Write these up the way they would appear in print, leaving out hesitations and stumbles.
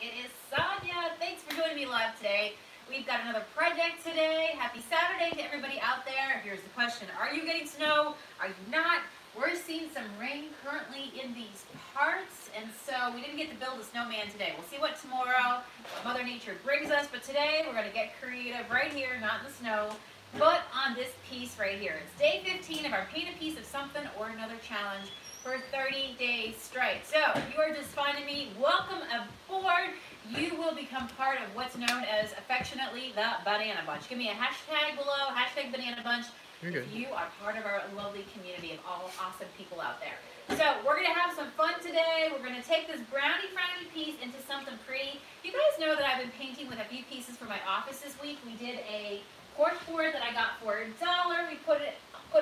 It is Sonia. Thanks for joining me live today. We've got another project today. Happy Saturday to everybody out there. Here's the question. Are you getting snow? Are you not? We're seeing some rain currently in these parts, and so we didn't get to build a snowman today. We'll see what tomorrow Mother Nature brings us, but today we're going to get creative right here, not in the snow, but on this piece right here. It's day 15 of our Paint a Piece of Something or Another challenge for 30 days straight. So if you are just finding me, welcome aboard. You will become part of what's known as affectionately the Banana Bunch. Give me a hashtag below, hashtag Banana Bunch. If you are part of our lovely community of all awesome people out there. So we're going to have some fun today. We're going to take this brownie frowny piece into something pretty. You guys know that I've been painting with a few pieces for my office this week. We did a porch board that I got for $1. We put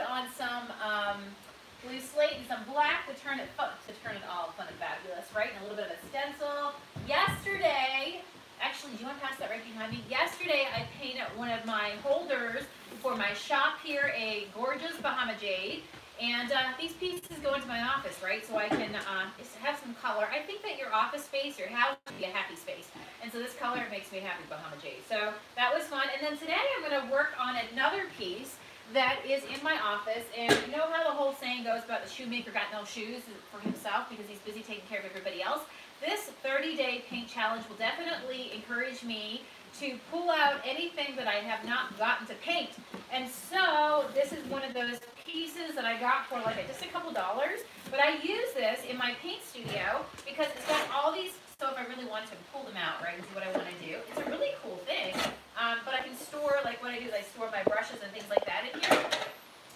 on some blue slate and some black to turn it all fun and fabulous, right? And a little bit of a stencil. Yesterday, actually, do you want to pass that right behind me? Yesterday, I painted one of my holders for my shop here, a gorgeous Bahama Jade. And these pieces go into my office, right? So I can have some color. I think that your office space, your house, should be a happy space. And so this color makes me happy, Bahama Jade. So that was fun. And then today, I'm going to work on another piece that is in my office. And you know how the whole saying goes about the shoemaker got no shoes for himself because he's busy taking care of everybody else? This 30-day paint challenge will definitely encourage me to pull out anything that I have not gotten to paint. And so this is one of those pieces that I got for like just a couple dollars. But I use this in my paint studio because it's got all these, so if I really wanted to pull them out, right, and do what I want to do. It's a really cool thing. But I can store, like what I do is I store my brushes and things like that in here.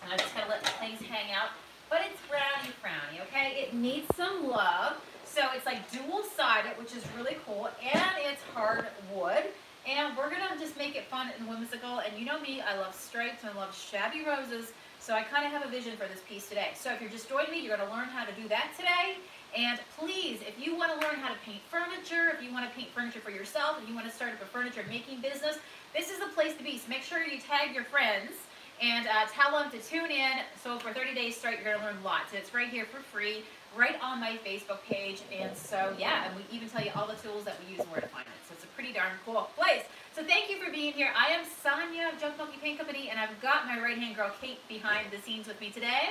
And I just kind of let things hang out. But it's brownie frowny, okay? It needs some love. So it's like dual-sided, which is really cool, and it's hard wood. And we're gonna just make it fun and whimsical. And you know me, I love stripes and I love shabby roses. So I kind of have a vision for this piece today. So if you're just joining me, you're gonna learn how to do that today. And please, if you want to learn how to paint furniture, if you want to paint furniture for yourself, if you want to start up a furniture making business, this is the place to be. So make sure you tag your friends and tell them to tune in. So for 30 days straight, you're gonna learn lots. And it's right here for free, right on my Facebook page. And so, yeah, and we even tell you all the tools that we use and where to find it. So it's a pretty darn cool place. So thank you for being here. I am Sonia of Junk Monkey Paint Company, and I've got my right-hand girl, Kate, behind the scenes with me today.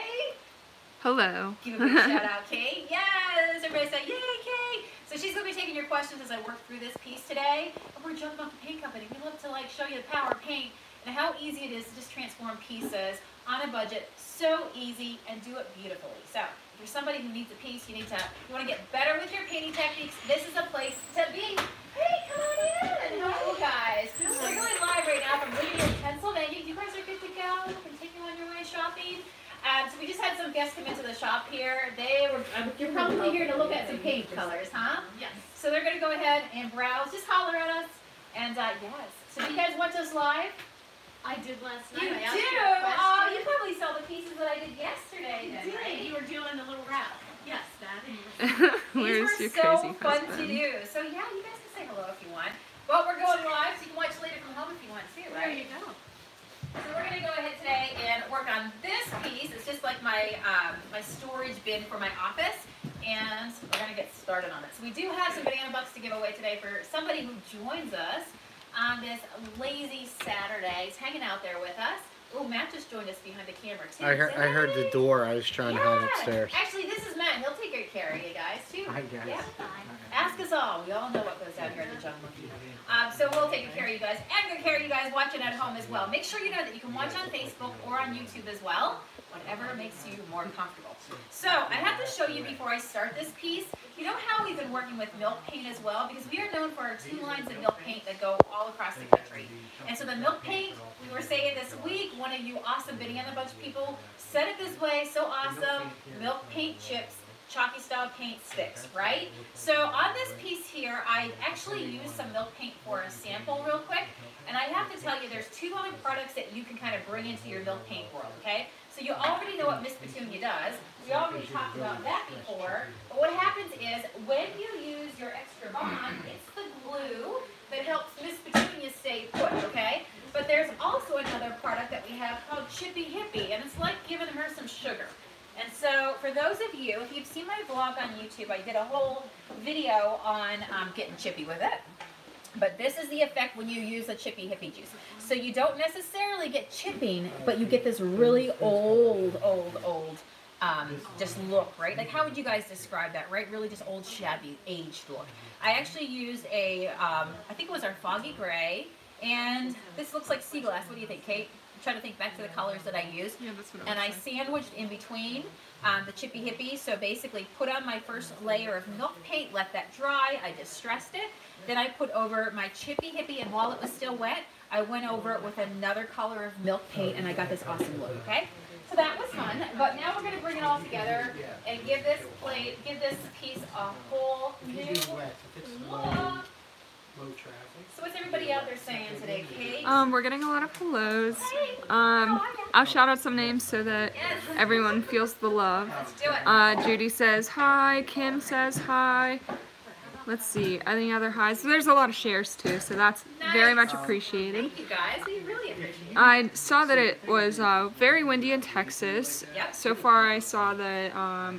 Hello. Give a big shout out, Kate. Yes, everybody say, yay, Kate. So she's going to be taking your questions as I work through this piece today. And we're Junk Monkey Paint Company. We love to like show you the power of paint and how easy it is to just transform pieces on a budget. So easy, and do it beautifully. So if you're somebody who needs a piece, you want to get better with your painting techniques, this is a place to be. Hey, come on in. Hello, guys. We're going live right now from Whittier, Pennsylvania. You guys are good to go. Continue on your way shopping. So we just had some guests come into the shop here. You're probably here to look at some paint colors, huh? Yes. So they're going to go ahead and browse. Just holler at us. And yes. So do you guys watch us live? I did last night. You I asked do? you a question. Oh, you probably saw the pieces that I did yesterday. You did. Right? You were doing a little rap. Yes, that. Where's your These crazy were so fun husband? to do. So yeah, you guys can say hello if you want. But we're going live, so you can watch later from home if you want to, right? There you go. So we're going to go ahead today and work on this piece. It's just like my my storage bin for my office. And we're going to get started on it. So we do have some banana bucks to give away today for somebody who joins us on this lazy Saturday. He's hanging out there with us. Oh, Matt just joined us behind the camera too. I heard the door. I was trying to hide upstairs. Actually, this is Matt. He'll take good care of you guys too. Hi guys. Yeah. Ask us all. We all know what goes down here at the Junk Monkey. So we'll take good care of you guys and good care of you guys watching at home as well. Make sure you know that you can watch on Facebook or on YouTube as well, whatever makes you more comfortable. So I have to show you before I start this piece. You know how we've been working with milk paint as well? Because we are known for our 2 lines of milk paint that go all across the country. And so the milk paint, we were saying this week, one of you awesome Banana Bunch people said it this way, so awesome, milk paint chips, chalky style paint sticks, right? So on this piece here, I actually used some milk paint for a sample real quick. And I have to tell you, there's 2 other products that you can kind of bring into your milk paint world, okay? So you already know what Miss Petunia does. We already talked about that before. But what happens is, when you use your extra bond, it's the glue that helps Miss Petunia stay put, okay? But there's also another product that we have called Chippy Hippie, and it's like giving her some sugar. And so for those of you, if you've seen my vlog on YouTube, I did a whole video on getting chippy with it. But this is the effect when you use the chippy hippie juice. So you don't necessarily get chipping, but you get this really old just look, right? Like, how would you guys describe that, right? Really just old, shabby, aged look. I actually used a, I think it was our foggy gray, and this looks like sea glass. What do you think, Kate? I'm trying to think back to the colors that I used. Yeah, that's what and I sandwiched in between the chippy hippie. So basically put on my first layer of milk paint, let that dry. I distressed it. Then I put over my chippy hippie, and while it was still wet, I went over it with another color of milk paint, and I got this awesome look, okay? So that was fun, but now we're going to bring it all together and give this piece a whole new look. So what's everybody out there saying today, Kate? We're getting a lot of hellos. I'll shout out some names so that everyone feels the love. Let's do it. Judy says hi. Kim says hi. Let's see, any other highs? So there's a lot of shares too, so that's very much appreciated. Thank you guys, we really appreciate it. I saw that it was very windy in Texas. Yep. So far I saw that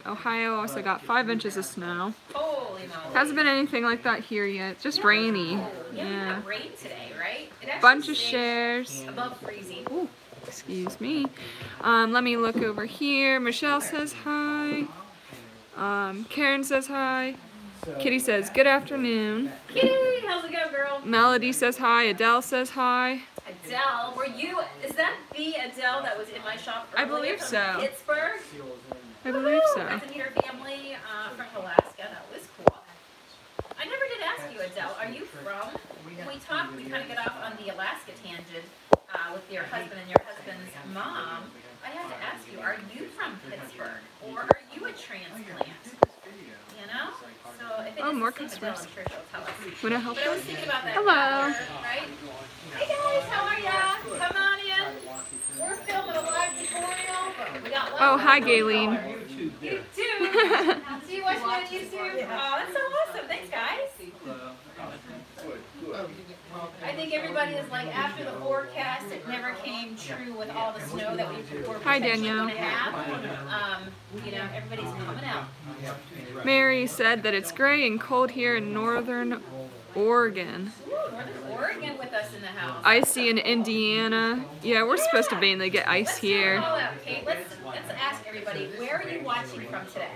Ohio also got 5 inches of snow. Holy moly. Hasn't been anything like that here yet, just rainy. Yeah, we Yeah. got rain today, right? It actually Bunch of stayed shares. above freezing. Ooh, excuse me. Let me look over here. Michelle says hi. Karen says hi. Kitty says good afternoon. Kitty, how's it going, girl? Melody says hi. Adele says hi. Adele, is that the Adele that was in my shop I earlier believe from so. Pittsburgh? I believe Woo! so. Got to meet her family from Alaska. That was cool. I never did ask you, Adele, are you from? When we talked, we kind of got off on the Alaska tangent with your husband and your husband's mom. I had to ask you, are you from Pittsburgh? Or are you a transplant? You know? So if it is more the same Adele, customers. I'm sure she'll tell us. Would I help But I was you? thinking about that. Hello. Right? Hey guys, how are ya? Come on in. We're filming a live tutorial, but we got one. Oh, hi, Gayleen. You too. Do you watch me on YouTube? Oh, that's so awesome. Thanks, guys. I think everybody is like, after the forecast, it never came true with all the snow that we were Hi, potentially Danielle. going to have. You know, everybody's coming out. Mary said that it's gray and cold here in northern Oregon. Ooh, Northern Oregon with us in the house. Icy in Indiana. Yeah, we're supposed to mainly get ice Let's here. throw it all out, Kate. Let's ask everybody, where are you watching from today?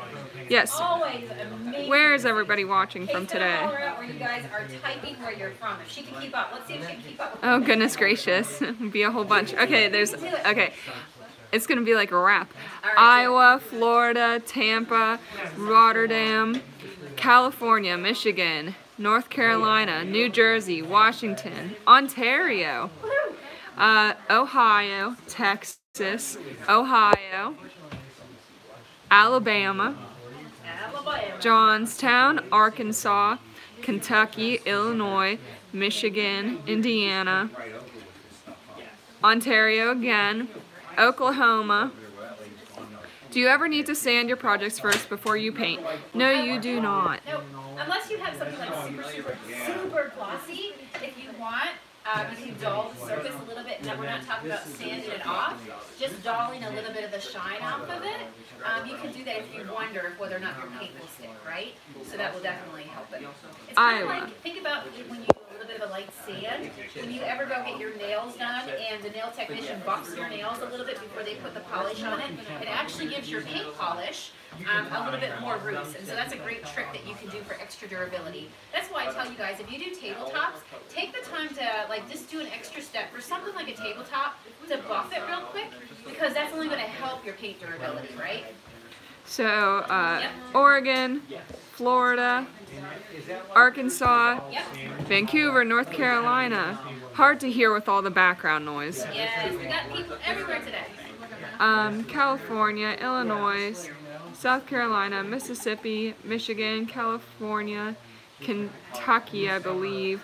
Yes. Always amazing. Where is everybody watching from Kate's gonna today? holler out where you guys are typing where you're from. If she can keep up, let's see if she can keep up with Oh, goodness gracious. Be a whole bunch. Okay, okay. It's gonna be like a wrap. All right, Iowa, Florida, Tampa, Rotterdam, California, Michigan, North Carolina, New Jersey, Washington, Ontario, Ohio, Texas, Ohio, Alabama, Alabama. Johnstown, Arkansas, Kentucky, Illinois, Michigan, Indiana, Ontario again, Oklahoma. Do you ever need to sand your projects first before you paint? No, you do not. No, unless you have something like super glossy. If you want, you can dull the surface a little bit. Now we're not talking about sanding it off, just dulling a little bit of the shine off of it. You can do that if you wonder whether or not your paint will stick, right? So that will definitely help it. It's kind of like, think about when you do a little bit of a light sand. When you ever go get your nails done and the nail technician buffs your nails a little bit before they put the polish on it, it actually gives your paint polish a little bit more roots, and so that's a great trick that you can do for extra durability. That's why I tell you guys, if you do tabletops, take the time to like just do an extra step for something like a tabletop to buff it real quick, because that's only going to help your paint durability, right? So, Oregon, Florida, Arkansas, Vancouver, North Carolina. Hard to hear with all the background noise. Yes, we got people everywhere today. California, Illinois, South Carolina, Mississippi, Michigan, California, Kentucky, I believe,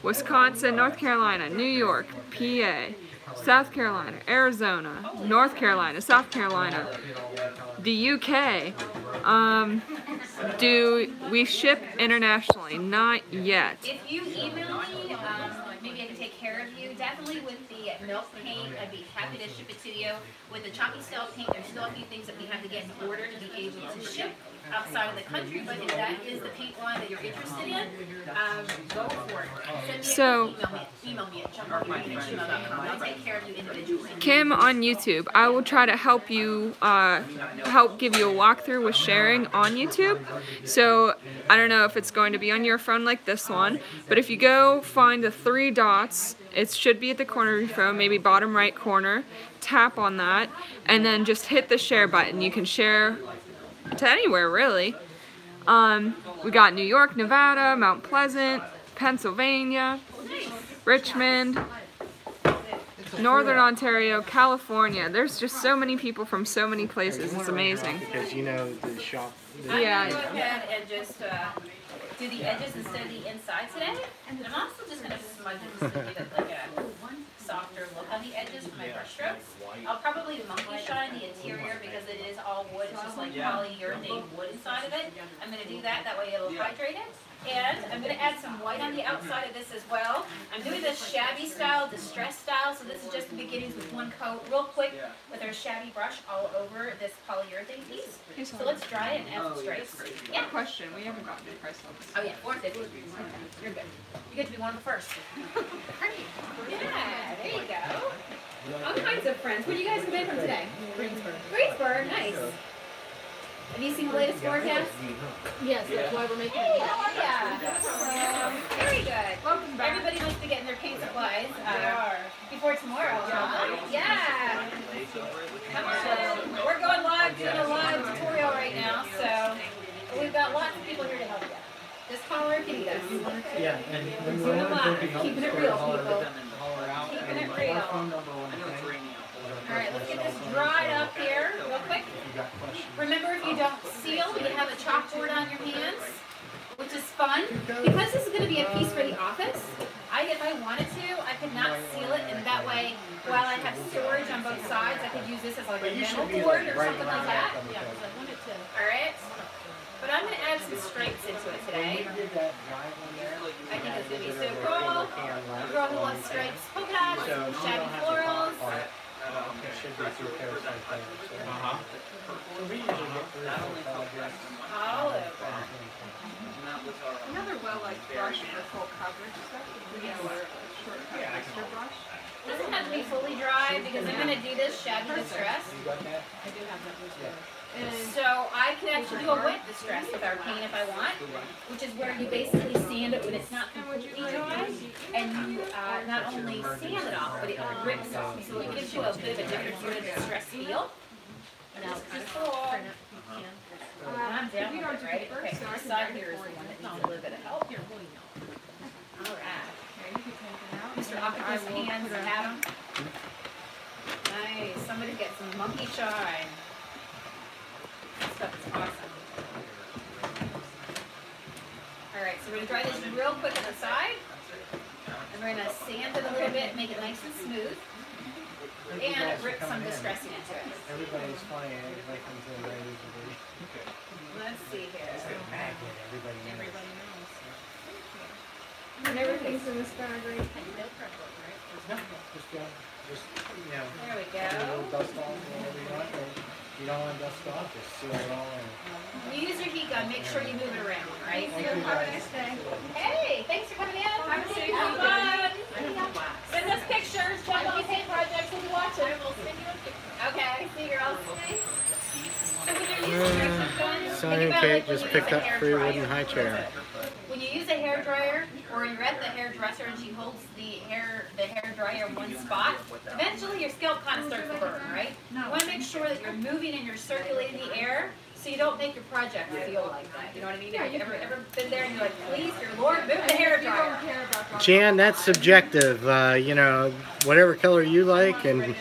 Wisconsin, North Carolina, New York, PA, South Carolina, Arizona, North Carolina, South Carolina, the UK. Do we ship internationally? Not yet. If you email me, maybe maybe I can take care of you. Definitely with the milk paint, I'd be happy to ship it to you. With the chalky style paint, there's still a few things that we have to get in order to be able to ship outside of the country, but if that is the paint line that you're interested in, go for it. Send me email me at jumpmarketing@gmail.com. I'll take care of you individually. Kim on YouTube, I will try to help you, give you a walkthrough with sharing on YouTube. So I don't know if it's going to be on your phone like this one, but if you go find the 3 dots, it should be at the corner of your phone, maybe bottom right corner. Tap on that, and then just hit the share button. You can share to anywhere, really. We got New York, Nevada, Mount Pleasant, Pennsylvania, Richmond, Northern Ontario, California. There's just so many people from so many places. It's amazing. Because you know the shop. Yeah. I'm going to go ahead and just do the edges instead of the inside today. And I'm also just going to smudge it just to give it like a softer look on the edges for my brush strokes. I'll probably monkey shine the interior because it is all wood. It's just like polyurethane wood inside of it. I'm going to do that. That way it'll hydrate it. And I'm going to add some white on the outside of this as well. I'm doing this shabby style, distress style, so this is just the beginnings with one coat real quick with our shabby brush all over this polyurethane piece. So let's dry it and add some stripes. Yeah. Question, we haven't gotten the price on this. Oh yeah, $4.50. You're good. You get to be one of the first. Yeah, there you go. All kinds of friends. Where do you guys come in from today? Greensburg. Greensburg, nice. Have you seen the latest forecast? Yes, that's why we're making Hey, it. how are ya? Very good. Welcome back. Everybody must be getting their paint supplies before tomorrow. Yeah. Come on. We're going live, doing a live tutorial right now, so we've got lots of people here to help you. Just call her if you need us. Yeah, and when Doing it live. Keeping it real, people. out. Keeping it real. Alright, let's get this dried up here real quick. Remember, if you don't seal, you have a chalkboard on your hands, which is fun. Because this is going to be a piece for the office, if I wanted to, I could not seal it, and that way, while I have storage on both sides, I could use this as like a dental board or something like that. Yeah, because I wanted to. Alright. But I'm going to add some stripes into it today. I think it's going to be so cool. A girl who loves stripes, polka dots, shabby florals. All over. Another well-liked brush for full coverage stuff. Short coverage brush. It doesn't have to be fully dry because I'm going to do this shabby distress. I do have that one. So I can actually do a wet distress with our paint if I want, which is where you basically sand it when it's not completely dry, and you not only sand it off, but it rips off. So it gives you a bit of a different sort of distress feel. Now it's kind of cool. I'm down with it, right? Okay, this side here is the one that needs a little bit of help. Alright. Mr. Octopus hands have them. Nice. Somebody get some monkey shine. This stuff is awesome. Alright, so we're going to dry this real quick on the side. And we're going to sand it a little bit, make it nice and smooth. And rip some distressing into it. Everybody's flying. Everybody comes in ready to do. Let's see here. Okay. Everybody knows. And everything's in this bag, right? No, just you know. There we Get a little go. dust off whatever you want, or if you don't want dust off, just seal it all in. You use your heat gun, make sure you move it around, right? Thank you, Have a guys. nice day. Hey, thanks for coming in. Have a safe Have weekend. fun. Send us pictures. Jump on paint projects when you watch it. Okay, see you girls. So when you're using your heat gun, Sonia think about Kate like when just you picked use a up hair free dryer. wooden high chair. When you use a hair dryer, or you're at the hairdresser and she holds the hair dryer in one spot, eventually your scalp kind of starts to burn, right? You want to make sure that you're moving and you're circulating the air so you don't make your project feel like that. You know what I mean? Have you ever been there and you're like, please, your Lord, move the hair dryer. Jan, that's subjective. You know, whatever color you like, and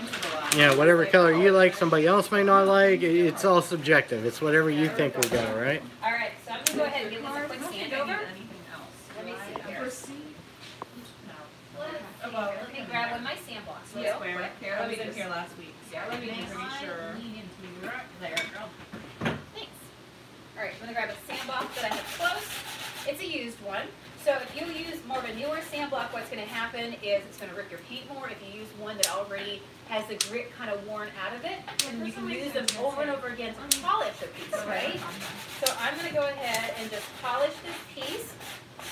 you know, whatever color you like, somebody else may not like. It's all subjective. It's whatever you think will go, right? All right, so I'm going to go ahead and give this a quick stand over. Let me see here. Let me grab one of my sandblocks. Here, I was in here last week. So let me be pretty sure. There. Thanks. Alright, I'm going to grab a sandblock that I have close. It's a used one. So if you use more of a newer sand block, what's going to happen is it's going to rip your paint more. If you use one that already has the grit kind of worn out of it, and you can use them over and over again to polish a piece, right? So I'm going to go ahead and just polish this piece.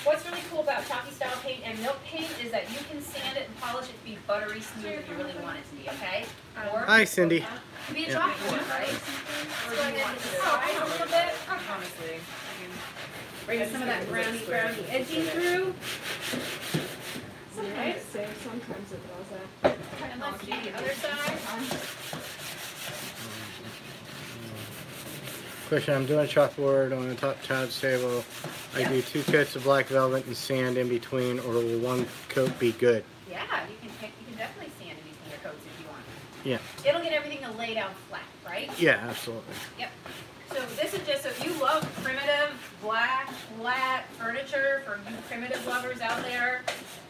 What's really cool about chalky style paint and milk paint is that you can sand it and polish it to be buttery smooth if you really want it to be, okay? Or Hi, Cindy. it could be a chalkboard, right? Let's go ahead and just side a little bit. Honestly, Bring some of that browny edging through. Sometimes sometimes it does that. And let's do the other side. Question, I'm doing a chalkboard on the top tabs table. I do 2 coats of black velvet and sand in between, or will 1 coat be good? Yeah, you can definitely sand in between your coats if you want. Yeah. It'll get everything to lay down flat, right? Yeah, absolutely. Yep. So this is just, so if you love primitive, black, flat furniture for you primitive lovers out there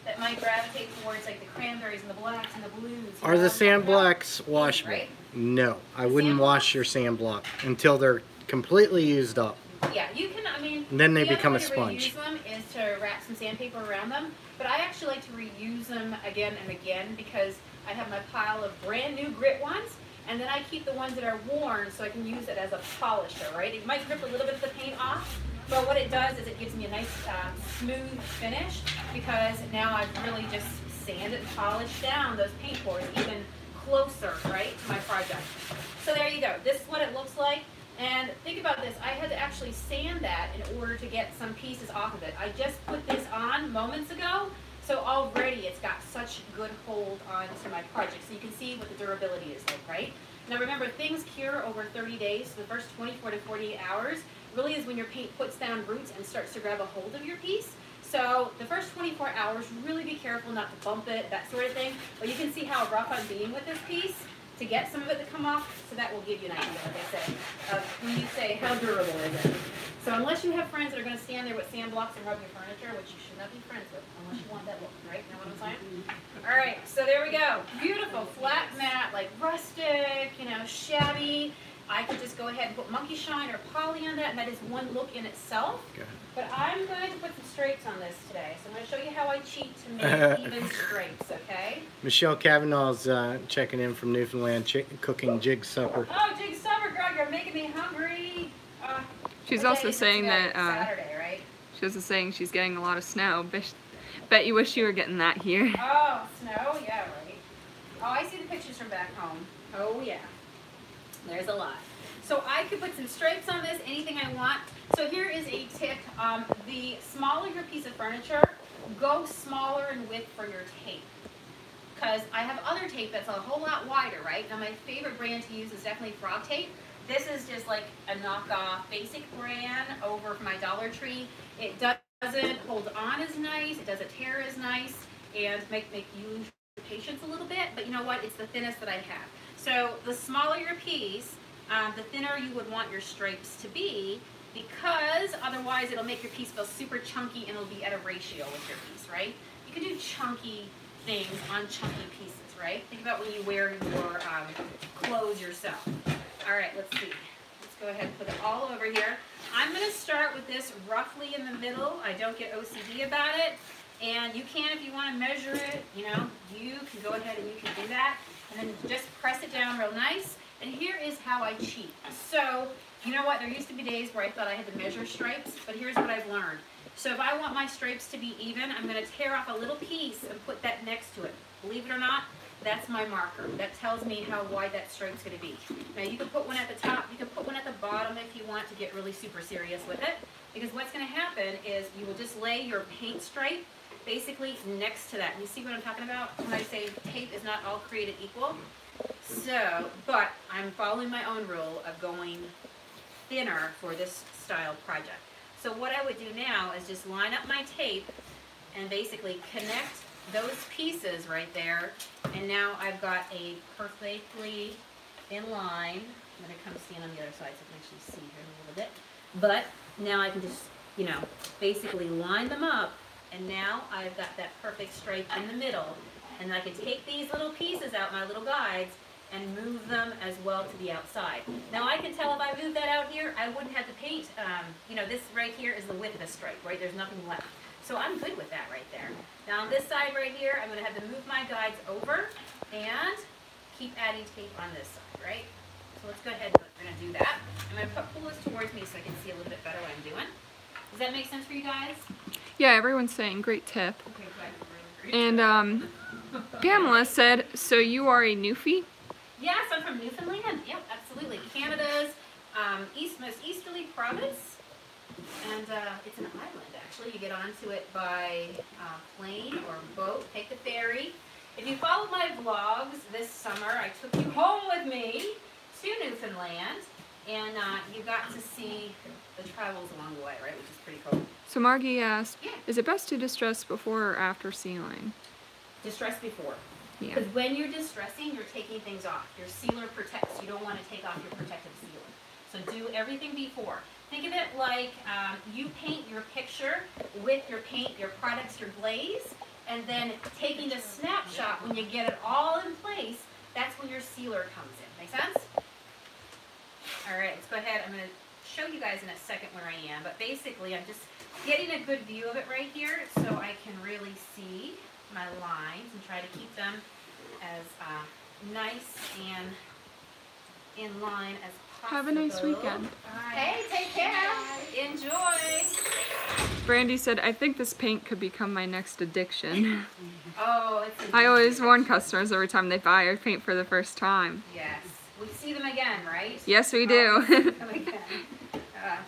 that might gravitate towards like the cranberries and the blacks and the blues. Are the sand blocks washable? Right? No, I wouldn't wash your sand block until they're completely used up. Yeah, you can, I mean, And then they the other become way a to sponge. reuse them is to wrap some sandpaper around them, but I actually like to reuse them again and again because I have my pile of brand new grit ones, and then I keep the ones that are worn so I can use it as a polisher, right? It might rip a little bit of the paint off, but what it does is it gives me a nice smooth finish because now I've really just sanded and polished down those paint pours even closer, right, to my project. So there you go. This is what it looks like. And think about this, I had to actually sand that in order to get some pieces off of it. I just put this on moments ago, so already it's got such good hold onto my project. So you can see what the durability is like, right? Now remember, things cure over 30 days, so the first 24 to 48 hours really is when your paint puts down roots and starts to grab a hold of your piece. So the first 24 hours, really be careful not to bump it, that sort of thing. But you can see how rough I'm being with this piece to get some of it to come off, so that will give you an idea, like I said, of when you say how durable is it. So unless you have friends that are going to stand there with sand blocks and rub your furniture, which you should not be friends with, unless you want that look, right? You know what I'm saying? All right, so there we go. Beautiful, flat mat, like rustic, you know, shabby. I could just go ahead and put monkey shine or poly on that, and that is one look in itself. Okay. But I'm going to put some stripes on this today. So I'm going to show you how I cheat to make even stripes, okay? Michelle Kavanaugh's checking in from Newfoundland, cooking jig supper. Oh, jig supper, girl, you're making me hungry. She's also saying that Saturday, right? She's also saying she's getting a lot of snow. Bet you wish you were getting that here. Oh, snow? Yeah, right. Oh, I see the pictures from back home. Oh, yeah. There's a lot. So I could put some stripes on this, anything I want. So here is a tip. The smaller your piece of furniture, go smaller in width for your tape. Because I have other tape that's a whole lot wider, right? Now my favorite brand to use is definitely Frog Tape. This is just like a knockoff basic brand over from my Dollar Tree. It doesn't hold on as nice, it doesn't tear as nice, and make you lose your patience a little bit, but you know what? It's the thinnest that I have. So the smaller your piece, the thinner you would want your stripes to be, because otherwise it'll make your piece feel super chunky and it'll be at a ratio with your piece, right? You can do chunky things on chunky pieces, right? Think about when you wear your clothes yourself. All right, let's see. Let's go ahead and put it all over here. I'm going to start with this roughly in the middle. I don't get OCD about it. And you can, if you want to measure it, you know, you can go ahead and you can do that. And then just press it down real nice. And here is how I cheat. So, you know what? There used to be days where I thought I had to measure stripes, but here's what I've learned. So if I want my stripes to be even, I'm going to tear off a little piece and put that next to it. Believe it or not, that's my marker. That tells me how wide that stripe's going to be. Now you can put one at the top, you can put one at the bottom if you want to get really super serious with it. Because what's going to happen is you will just lay your paint stripe basically next to that. And you see what I'm talking about when I say tape is not all created equal? So, but I'm following my own rule of going thinner for this style project. So what I would do now is just line up my tape and basically connect those pieces right there. And now I've got a perfectly in line. I'm going to come stand on the other side so I can actually see here a little bit. But now I can just, you know, basically line them up. And now I've got that perfect stripe in the middle. And I can take these little pieces out, my little guides, and move them as well to the outside. Now I can tell if I moved that out here, I wouldn't have to paint, you know, this right here is the width of the stripe, right? There's nothing left. So I'm good with that right there. Now on this side right here, I'm going to have to move my guides over and keep adding tape on this side, right? So let's go ahead and we're going to do that. I'm going to pull this towards me so I can see a little bit better what I'm doing. Does that make sense for you guys? Yeah, everyone's saying great tip. Okay, good. And Pamela said, so you are a Newfie? Yes, I'm from Newfoundland. Yep, absolutely. Canada's most easterly province. And it's an island, actually. You get onto it by plane or boat. Take the ferry. If you followed my vlogs this summer, I took you home with me to Newfoundland. And you got to see the travels along the way, right? Which is pretty cool. So Margie asked, is it best to distress before or after sealing? Distress before. Yeah. Because when you're distressing, you're taking things off. Your sealer protects. You don't want to take off your protective sealer. So do everything before. Think of it like you paint your picture with your paint, your products, your glaze, and then taking the snapshot when you get it all in place, that's when your sealer comes in. Make sense? All right, let's go ahead. I'm going to show you guys in a second where I am, but basically I'm just getting a good view of it right here so I can really see my lines and try to keep them as nice and in line as possible. Have a nice weekend. Hey, take care. Enjoy. Brandy said, I think this paint could become my next addiction. Oh, it's I always warn customers every time they buy or paint for the first time. Yes. We see them again, right? Yes, we do. Come again.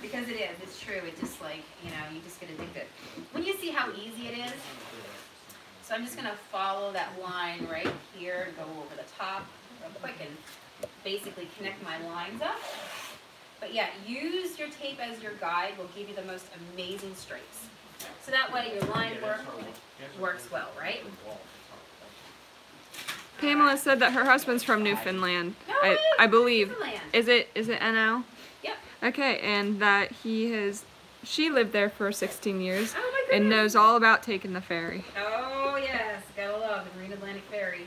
Because it is. It's true. It's just like, you know, you just get addicted. When you see how easy it is, so I'm just going to follow that line right here and go over the top real quick and basically connect my lines up. But yeah, use your tape as your guide. Will give you the most amazing straights. So that way your line work works well, right? Pamela said that her husband's from Newfoundland. No, I believe. Newfoundland. Is it NL? Yep. Okay, and that she lived there for 16 years Oh my and goodness. knows all about taking the ferry. Oh yes, gotta love the Green Atlantic Ferry.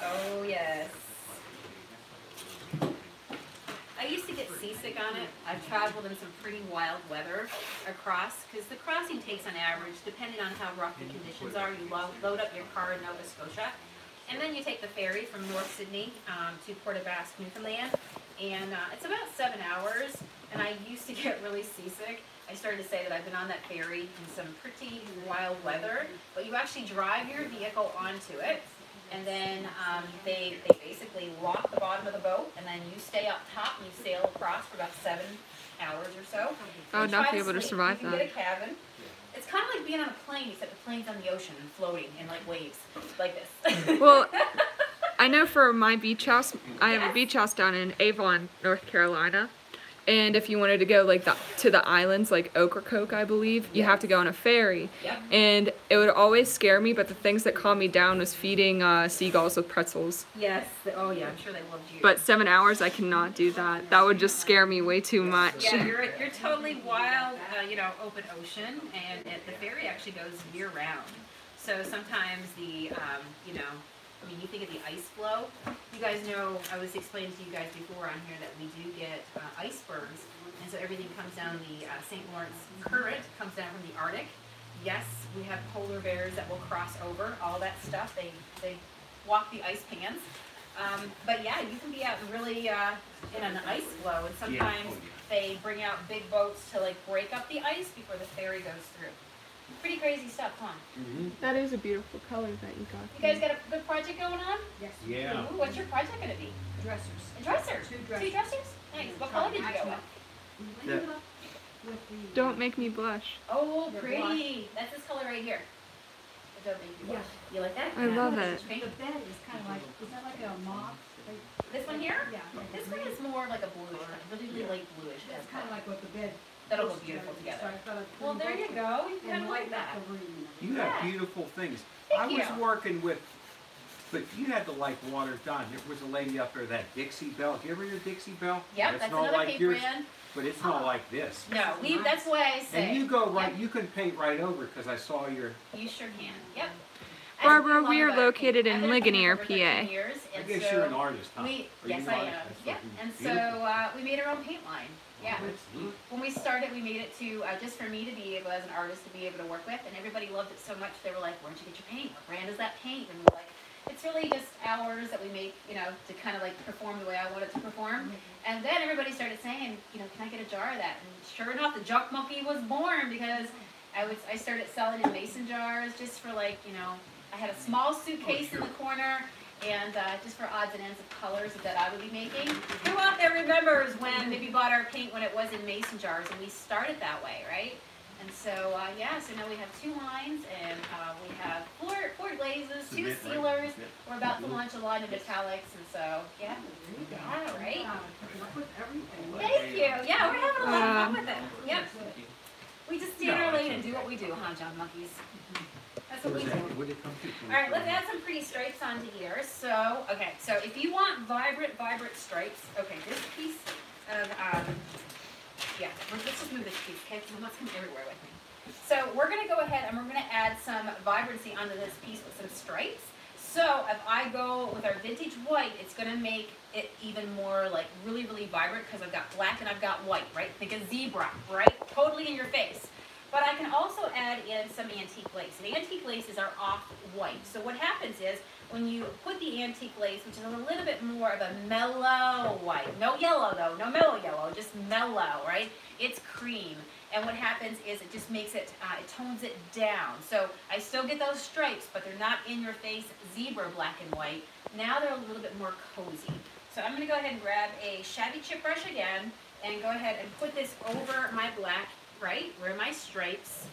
Oh yes. I used to get seasick on it. I've traveled in some pretty wild weather across, because the crossing takes on average, depending on how rough the conditions are, you load up your car in Nova Scotia, and then you take the ferry from North Sydney to Port aux Basques, Newfoundland, and it's about 7 hours, and I used to get really seasick. I started to say that I've been on that ferry in some pretty wild weather, but you actually drive your vehicle onto it, and then they basically lock the bottom of the boat, and then you stay up top and you sail across for about 7 hours or so. I would not be able to sleep. survive You can that. get a cabin. It's kind of like being on a plane, except the plane's on the ocean and floating in like waves, like this. Well, I know for my beach house, I have a beach house down in Avon, North Carolina. And if you wanted to go like to the islands, like Ocracoke, I believe, you have to go on a ferry. Yep. And it would always scare me, but the things that calmed me down was feeding seagulls with pretzels. Yes. Oh yeah, I'm sure they loved you. But 7 hours, I cannot do that. That would just scare me way too much. Yeah, you're totally wild, you know, open ocean, and the ferry actually goes year round. So sometimes the, you know, I mean, you think of the ice flow. You guys know, I was explaining to you guys before on here that we do get icebergs, and so everything comes down the St. Lawrence Current, comes down from the Arctic. Yes, we have polar bears that will cross over, all that stuff. They walk the ice pans. But yeah, you can be out really in an ice flow, and sometimes they bring out big boats to like break up the ice before the ferry goes through. Pretty crazy stuff, huh? Mm-hmm. That is a beautiful color that you got. You guys got a good project going on? Yes. Yeah. Ooh, what's your project going to be? Dressers. A dresser? Two Two dressers. dressers? Nice. What color did you go with? We ended up with the, Don't make me blush. Oh, The pretty. That's this color right here. The Don't Make Me Blush. You like that? I love Yeah. it. The bed is kind of like, is that like a moth? This one here? Yeah. This one is more like a bluish, really light bluish. That's kind of like what the bed. That'll go beautiful together. So I thought I'd Well, there you go. You kind And of like lighten up that. the room. You Yeah. have beautiful things. Thank I was you. working with, but you had to like water done. There was a lady up there, that Dixie Belle. Do you ever hear Dixie Belle? Yep, It's that's not another like paint yours, brand. but it's not like this. No, that's why I say. And you go right, Yep. you can paint right over because I saw your. You sure can. Yep. Barbara, As we are love that. located in I've been a Ligonier, painter for 13 PA. years, I and guess so you're an artist, huh? we, Are yes, you I an am. artist? Yep. And Beautiful. so we made our own paint line. Yeah. When we started, we made it to just for me to be able, as an artist, to be able to work with, and everybody loved it so much. They were like, "Where'd you get your paint? What brand is that paint?" And we were like, "It's really just hours that we make, you know, to kind of like perform the way I want it to perform." And then everybody started saying, "You know, can I get a jar of that?" And sure enough, the Junk Monkey was born because I started selling in mason jars just for like, you know, I had a small suitcase in the corner. And just for odds and ends of colors that I would be making. Who out there remembers when maybe bought our paint when it was in mason jars, and we started that way, right? And so, yeah, so now we have 2 lines, and we have 4 glazes, 2 sealers. We're about to launch a line of metallics, and so, yeah, right? Thank you. Yeah, we're having a lot of fun with it. Yep. We just stay in our lane and do what we do, huh, John Monkeys? That's what we do. Alright, let's add some pretty stripes onto here. So, okay, so if you want vibrant stripes, okay, this piece of, yeah, let's just move this piece, okay, because it must come everywhere with me. So we're going to go ahead and we're going to add some vibrancy onto this piece with some stripes. So if I go with our vintage white, it's going to make it even more like really, really vibrant because I've got black and I've got white, right? Think a zebra, right? Totally in your face. But I can also add in some antique lace. And antique laces are off-white. So what happens is when you put the antique lace, which is a little bit more of a mellow white, no yellow though, no mellow yellow, just mellow, right? It's cream. And what happens is it just makes it, it tones it down. So I still get those stripes, but they're not in your face zebra black and white. Now they're a little bit more cozy. So I'm gonna go ahead and grab a Shabby chip brush again and go ahead and put this over my black, right, where my stripes,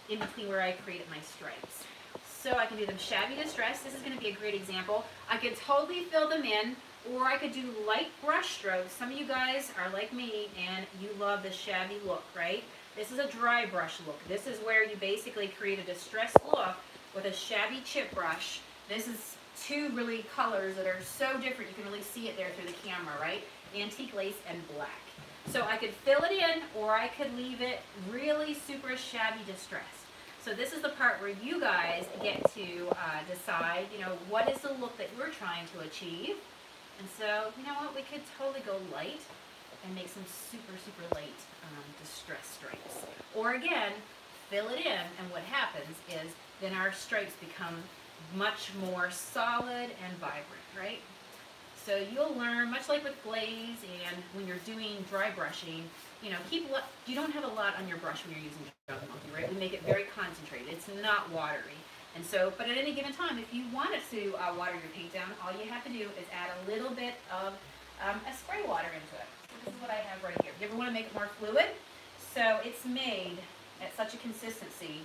in between where I created my stripes. So I can do them Shabby Distress. This is going to be a great example. I could totally fill them in, or I could do light brush strokes. Some of you guys are like me, and you love the Shabby look, right? This is a dry brush look. This is where you basically create a distressed look with a Shabby chip brush. This is 2 really colors that are so different. You can really see it there through the camera, right? Antique lace and black. So I could fill it in, or I could leave it really super Shabby distressed. So this is the part where you guys get to decide, you know, what is the look that you're trying to achieve. And so, you know what, we could totally go light and make some super, super light distressed stripes. Or again, fill it in, and what happens is then our stripes become much more solid and vibrant, right? So you'll learn, much like with glaze and when you're doing dry brushing, you know, you don't have a lot on your brush when you're using Junk Monkey, right? We make it very concentrated. It's not watery. And so, but at any given time, if you wanted to water your paint down, all you have to do is add a little bit of a spray water into it. So this is what I have right here. You ever want to make it more fluid? So it's made at such a consistency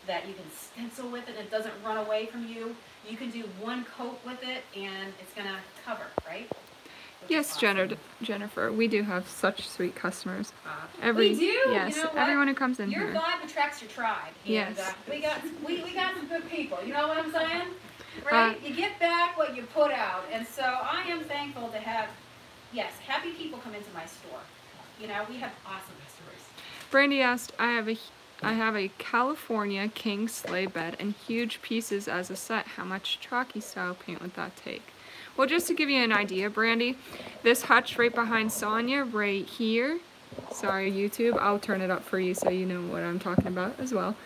that you can stencil with it and it doesn't run away from you. You can do 1 coat with it and it's going to cover, right? Yes, awesome. Jennifer, we do have such sweet customers. We do? Yes, you know everyone who comes in your here. Your vibe attracts your tribe. And, yes. We got some good people, you know what I'm saying? Right? You get back what you put out. And so I am thankful to have, yes, happy people come into my store. You know, we have awesome customers. Brandy asked, I have a California king sleigh bed and huge pieces as a set. How much chalky style paint would that take? Well, just to give you an idea, Brandy, this hutch right behind Sonia, right here, sorry YouTube, I'll turn it up for you so you know what I'm talking about as well.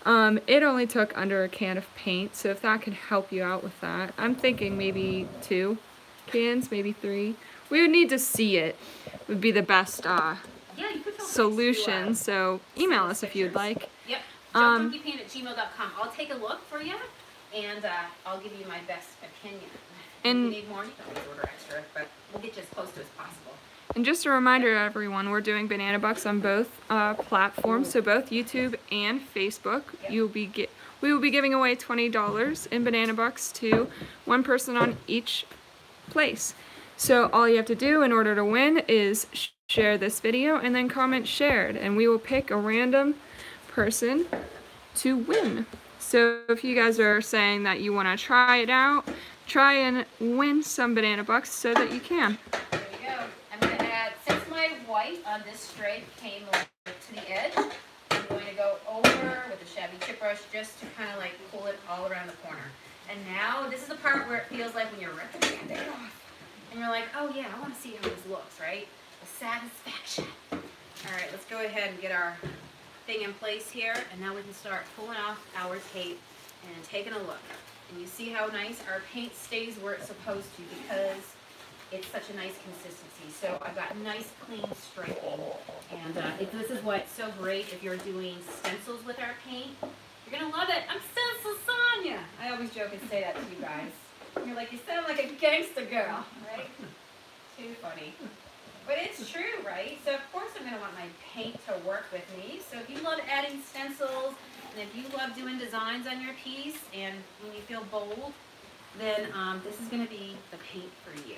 It only took under a can of paint, so if that could help you out with that, I'm thinking maybe 2 cans, maybe 3. We would need to see it, would be the best solution, so email us if you'd like. Yep, junkmonkeypaint@gmail.com. I'll take a look for you, and I'll give you my best opinion. And if you need more, you can always order extra, but we'll get you as close to as possible. And just a reminder to everyone, we're doing Banana Bucks on both platforms, so both YouTube and Facebook. Yep. We will be giving away $20 in Banana Bucks to 1 person on each place. So all you have to do in order to win is share this video and then comment shared, and we will pick a random person to win. So if you guys are saying that you want to try it out, try and win some Banana Bucks so that you can. There you go. I'm going to add, since my white on this stripe came to the edge, I'm going to go over with a Shabby chip brush just to kind of like pull it all around the corner. And now this is the part where it feels like when you're ripping the Band-Aid off. And you're like, oh yeah, I want to see how this looks, right? the satisfaction. All right, let's go ahead and get our thing in place here, and now we can start pulling off our tape and taking a look. And you see how nice our paint stays where it's supposed to because it's such a nice consistency. So I've got nice clean striping, and this is what's so great if you're doing stencils with our paint. You're gonna love it. I'm Stencil Sonia. I always joke and say that to you guys. You're like, you sound like a gangster girl, right? Too funny. But it's true, right? So of course I'm gonna want my paint to work with me. So if you love adding stencils, and if you love doing designs on your piece, and when you feel bold, then this is gonna be the paint for you.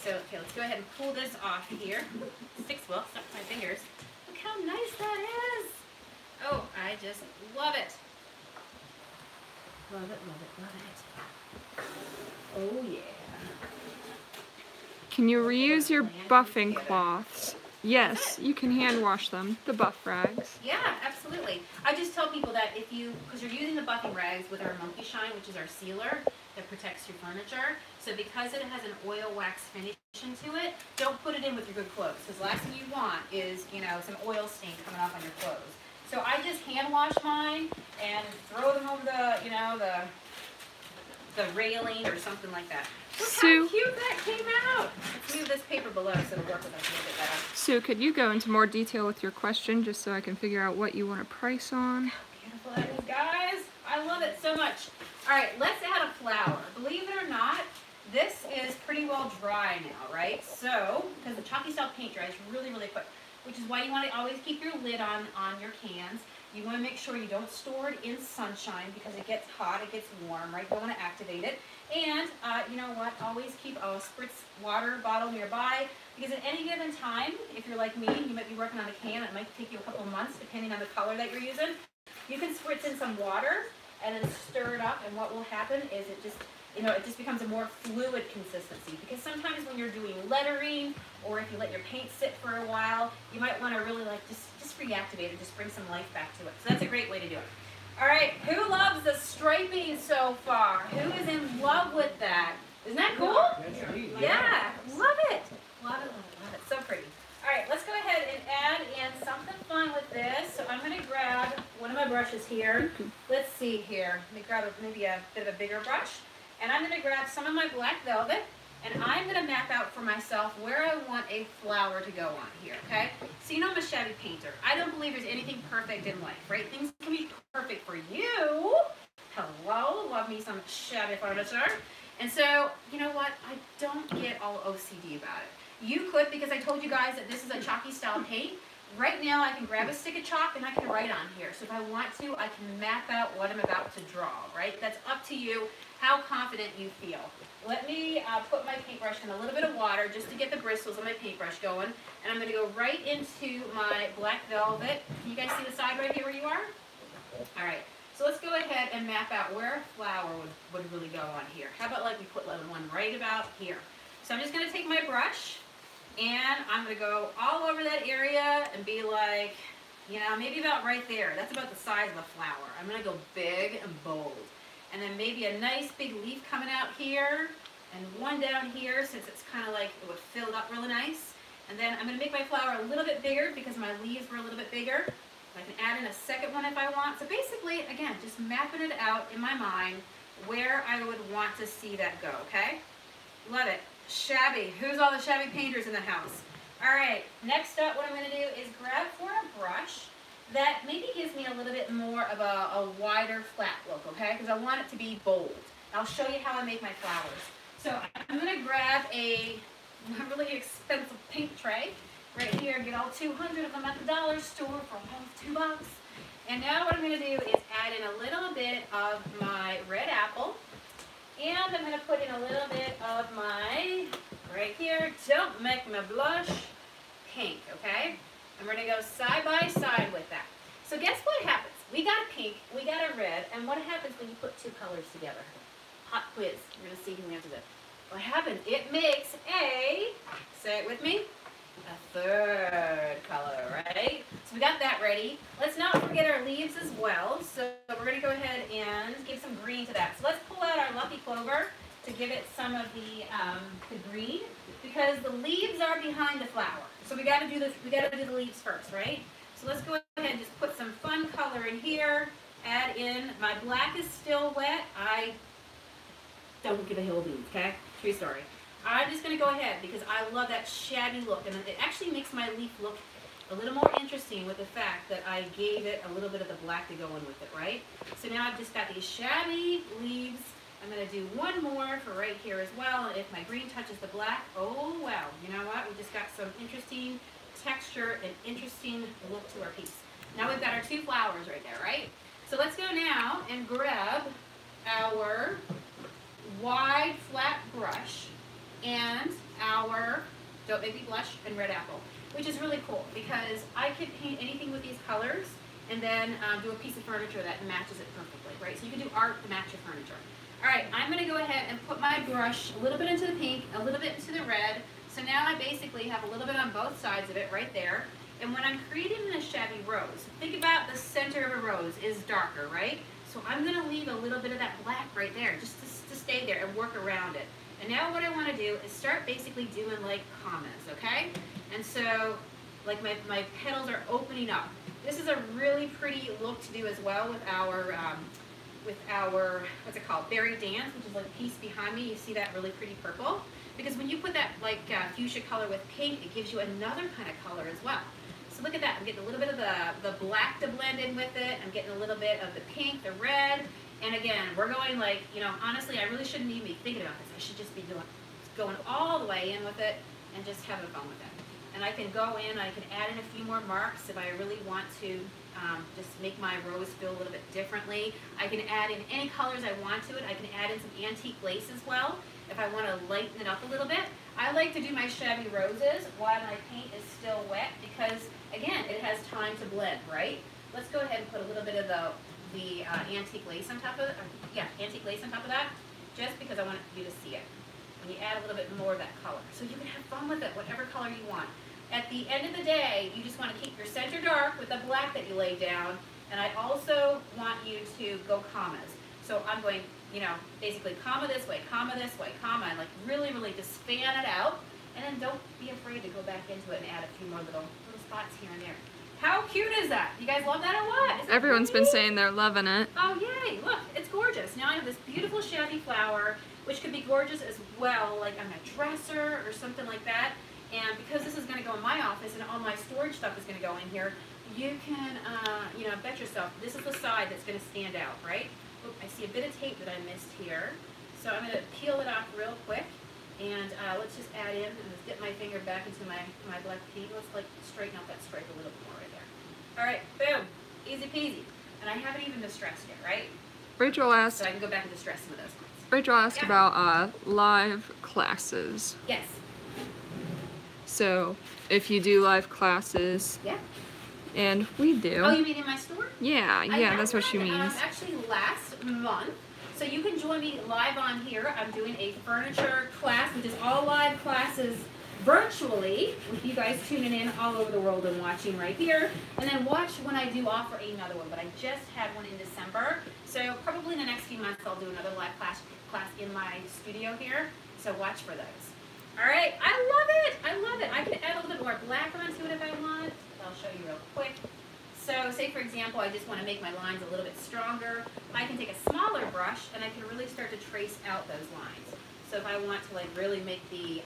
So, okay, let's go ahead and pull this off here. Sticks well, stuck to my fingers. Look how nice that is. Oh, I just love it. Love it, love it, love it. Oh, yeah. Can you reuse your buffing cloths? Yes, you can hand wash them, the buff rags. Yeah, absolutely. I just tell people that if you, because you're using the buffing rags with our Monkey Shine, which is our sealer that protects your furniture, so because it has an oil wax finish to it, don't put it in with your good clothes, because the last thing you want is, you know, some oil stain coming off on your clothes. So I just hand wash mine and throw them over the, you know, the railing or something like that. Look Sue, how cute that came out. Let's move this paper below so it'll work with us a little bit better. Sue, could you go into more detail with your question just so I can figure out what you want to price on? Beautiful that is, guys. I love it so much. All right, let's add a flower. Believe it or not, this is pretty well dry now, right? So, because the chalky style paint dries really, really quick, which is why you want to always keep your lid on your cans. You want to make sure you don't store it in sunshine because it gets hot, it gets warm, right? You don't want to activate it. And you know what? Always keep a spritz water bottle nearby because at any given time, if you're like me, you might be working on a can. It might take you a couple months depending on the color that you're using. You can spritz in some water and then stir it up, and what will happen is it just, you know, it just becomes a more fluid consistency because sometimes when you're doing lettering or if you let your paint sit for a while, you might want to really like just reactivate it, just bring some life back to it. So that's a great way to do it. All right, who loves the striping so far? Who is in love with that? Isn't that cool? Yeah, love it. Love it, love it, love it. So pretty. All right, let's go ahead and add in something fun with this. So I'm going to grab one of my brushes here. Let's see here. Let me grab maybe a bit of a bigger brush. And I'm going to grab some of my black velvet, and I'm going to map out for myself where I want a flower to go on here, okay? So you know I'm a shabby painter. I don't believe there's anything perfect in life, right? Things can be perfect for you. Hello, love me some shabby furniture. And so, you know what? I don't get all OCD about it. You could, because I told you guys that this is a chalky style paint. Right now I can grab a stick of chalk and I can write on here. So if I want to, I can map out what I'm about to draw, right? That's up to you, how confident you feel. Let me put my paintbrush in a little bit of water just to get the bristles on my paintbrush going. And I'm going to go right into my black velvet. Can you guys see the side right here where you are? All right. So let's go ahead and map out where a flower would really go on here. How about like we put one right about here. So I'm just going to take my brush and I'm going to go all over that area and be like, you know, maybe about right there. That's about the size of a flower. I'm going to go big and bold. And then maybe a nice big leaf coming out here and one down here since it's kind of like it would fill it up really nice. And then I'm going to make my flower a little bit bigger because my leaves were a little bit bigger. I can add in a second one if I want. So basically, again, just mapping it out in my mind where I would want to see that go, okay? Love it. Shabby. Who's all the shabby painters in the house? All right, next up what I'm going to do is grab for a brush that maybe gives me a little bit more of a wider flat look, okay? Because I want it to be bold. I'll show you how I make my flowers. So I'm going to grab a really expensive paint tray right here, get all 200 of them at the dollar store for almost $2. And now what I'm going to do is add in a little bit of my red apple. And I'm going to put in a little bit of my, right here, don't make me blush, pink, okay? And we're going to go side by side with that. So guess what happens? We got a pink, we got a red, and what happens when you put two colors together? Hot quiz. We're going to see who answers it. What happens? It makes a, say it with me, a third color, right? So we got that ready. Let's not forget our leaves as well. So we're going to go ahead and give some green to that. So let's pull out our lucky clover to give it some of the green, because the leaves are behind the flower. So we got to do this. We got to do the leaves first, right? So let's go ahead and just put some fun color in here. Add in, my black is still wet. I don't give a hill of beans, okay? True story. I'm just going to go ahead because I love that shabby look, and it actually makes my leaf look a little more interesting with the fact that I gave it a little bit of the black to go in with it, right? So now I've just got these shabby leaves. I'm going to do one more for right here as well, and if my green touches the black, oh wow, you know what? We just got some interesting texture and interesting look to our piece. Now we've got our two flowers right there, right? So let's go now and grab our wide flat brush and our Don't Make Me Blush and Red Apple, which is really cool because I could paint anything with these colors and then do a piece of furniture that matches it perfectly, right? So you can do art to match your furniture. All right, I'm gonna go ahead and put my brush a little bit into the pink, a little bit into the red. So now I basically have a little bit on both sides of it right there. And when I'm creating a shabby rose, think about the center of a rose is darker, right? So I'm gonna leave a little bit of that black right there just to stay there and work around it. And now what I wanna do is start basically doing like commas, okay? And so, like my petals are opening up. This is a really pretty look to do as well with our, what's it called, Berry Dance, which is like a piece behind me. You see that really pretty purple? Because when you put that like fuchsia color with pink, it gives you another kind of color as well. So look at that, I'm getting a little bit of the black to blend in with it. I'm getting a little bit of the pink, the red. And again, we're going like, you know, honestly, I really shouldn't even be thinking about this. I should just be going all the way in with it and just having fun with it. And I can go in, I can add in a few more marks if I really want to just make my rose feel a little bit differently. I can add in any colors I want to it. I can add in some antique lace as well if I want to lighten it up a little bit. I like to do my shabby roses while my paint is still wet because, again, it has time to blend, right? Let's go ahead and put a little bit of the antique lace on top of it. Antique lace on top of that, just because I want you to see it. When you add a little bit more of that color. So you can have fun with it, whatever color you want. At the end of the day, you just want to keep your center dark with the black that you laid down, and I also want you to go commas. So I'm going, you know, basically comma this way, comma, and like really, really just fan it out, and then don't be afraid to go back into it and add a few more little spots here and there. How cute is that? You guys love that or what? Everyone's been saying they're loving it. Oh yay, look, it's gorgeous. Now I have this beautiful shabby flower, which could be gorgeous as well, like on a dresser or something like that. And because this is going to go in my office and all my storage stuff is going to go in here, you can, you know, bet yourself, this is the side that's going to stand out, right? Oop, I see a bit of tape that I missed here. So I'm going to peel it off real quick. And let's just add in, and just dip my finger back into my black paint. Let's like straighten out that stripe a little bit more right there. All right, boom, easy peasy. And I haven't even distressed yet, right? Rachel asked. So I can go back and distress some of those ones. Rachel asked about live classes. Yes. So if you do live classes. Yeah. And we do. Oh, you mean in my store? Yeah, that's what she means. Actually, last month. So you can join me live on here. I'm doing a furniture class, which is all live classes virtually, with you guys tuning in all over the world and watching right here. And then watch when I do offer another one, but I just had one in December. So probably in the next few months I'll do another live class in my studio here. So watch for those. All right, I love it. I love it. I can add a little bit more black onto it if I want. I'll show you real quick. So say for example, I just want to make my lines a little bit stronger. I can take a smaller brush and I can really start to trace out those lines. So if I want to like really make the,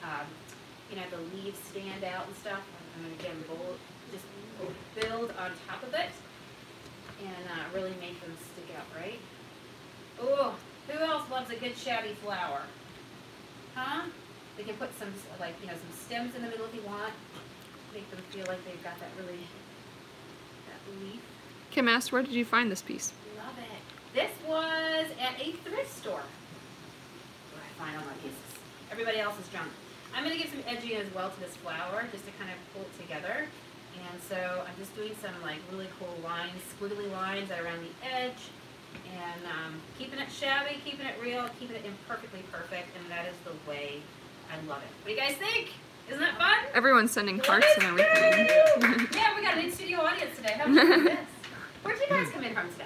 you know, the leaves stand out and stuff, I'm going to again just build on top of it and really make them stick out, right? Oh, who else loves a good shabby flower? Huh? We can put some, like, you know, some stems in the middle if you want. Make them feel like they've got that really, that leaf. Kim asked, where did you find this piece? Love it. This was at a thrift store. Where I find all my pieces. Everybody else's junk. I'm going to give some edging as well to this flower, just to kind of pull it together. And so I'm just doing some, like, really cool lines, squiggly lines around the edge. And keeping it shabby, keeping it real, keeping it imperfectly perfect, and that is the way I love it. What do you guys think? Isn't that fun? Everyone's sending hearts and everything. Yeah, we got an in-studio audience today. How about this? Where'd you guys come in from today?